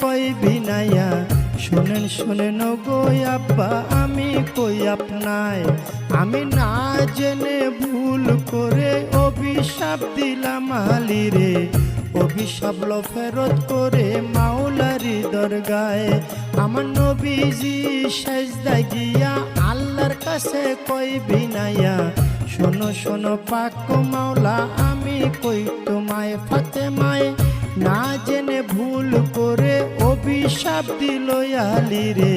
কই বিনাইয়া শুনেন শুনেন গো আব্বা আমি কই আপনায় আমি না জেনে ভুল করে অভিশাপ দিলাম আলীরে অভিশাপ লো ফেরত করে মাওলারি দরগায় আমার নবীজি সেজদায় গিয়া আল্লাহর কাছে কই বিনাইয়া শোনো শোনো পাক মাওলা আমি কই তোমায় ফাতেমায় না জেনে ভুল করে অভিশাপ দিল আলীরে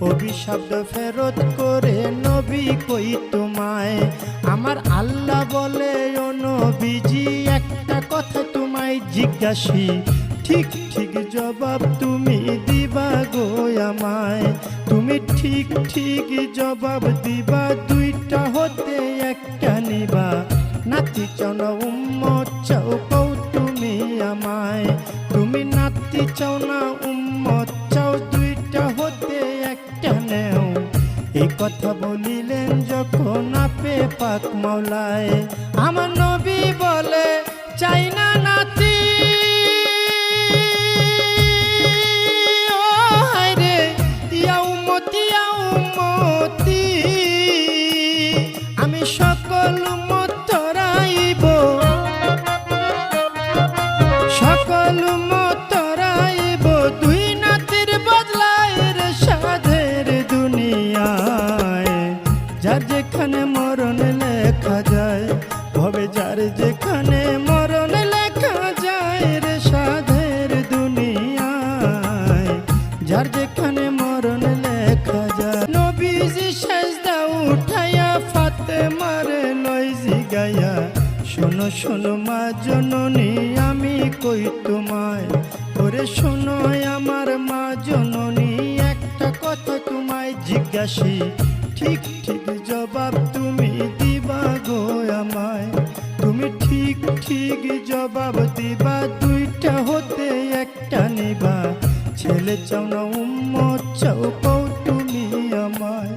অভিশাপ ফেরত করে নবী কই তোমায় আমার আল্লাহ বলে ও নবীজি একটা কথা তোমায় জিজ্ঞাসি ঠিক ঠিক জবাব তুমি দিবা গো আমায় তুমি ঠিক ঠিক জবাব দিবা দুইটা হতে একটা নিবা নাতি চাও না উম্মত চাও কও তুমি আমায় তুমি নাতি চাও না উম্মত চাও দুইটা হতে একটা নেও এই কথা বলিলেন যখন আপে পাক মাওলায় আমার নবী বলে চাই না নাতি ও হায়রে ইয়া উম্মতি আমি সকল উম্মত তরাইব সকল উম্মত তরাইব দুই নাতির বদলায় রে সাধের দুনিয়ায় যার যেখানে মরণ লেখা যায় ভবে যার যেখানে মরণ লেখা যায় রে সাধের দুনিয়ায় যার যেখানে মরণ লেখা যায় নবীজি সেজদা উঠাইয়া ফাতেমার লয় জিগাইয়া শোনো শোনো মা জননী আমি কই তোমায় ওরে শোনো আমার মা জননী একটা কথা তোমায় জিজ্ঞাসি ঠিক ঠিক জবাব তুমি দিবা গো আমায় তুমি ঠিক ঠিক জবাব দিবা দুইটা হতে একটা নিবা ছেলে চাও না উম্মত চাও কও তুমি আমায়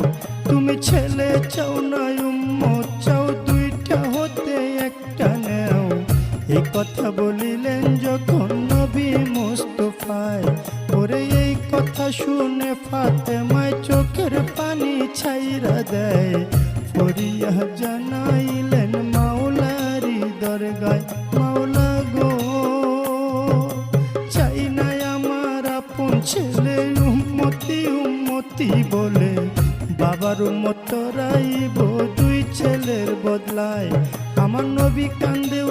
তুমি ছেলে চাও না উম্মত চাও দুইটা হতে একটা নেও এই কথা বলিলেন যখন নবী মুস্তাফায় ওরে এই কথা শুনে ফাতেমায় চোখের পানি ছাইরা দেয় ফরিয়া জানাইলেন মাওলারি দরগায় মাওলা গো চাই না আমার আপন ছেলে উম্মতি বলে বাবার উম্মত রাইব দুই ছেলের বদলায় আমার নবী কান্দে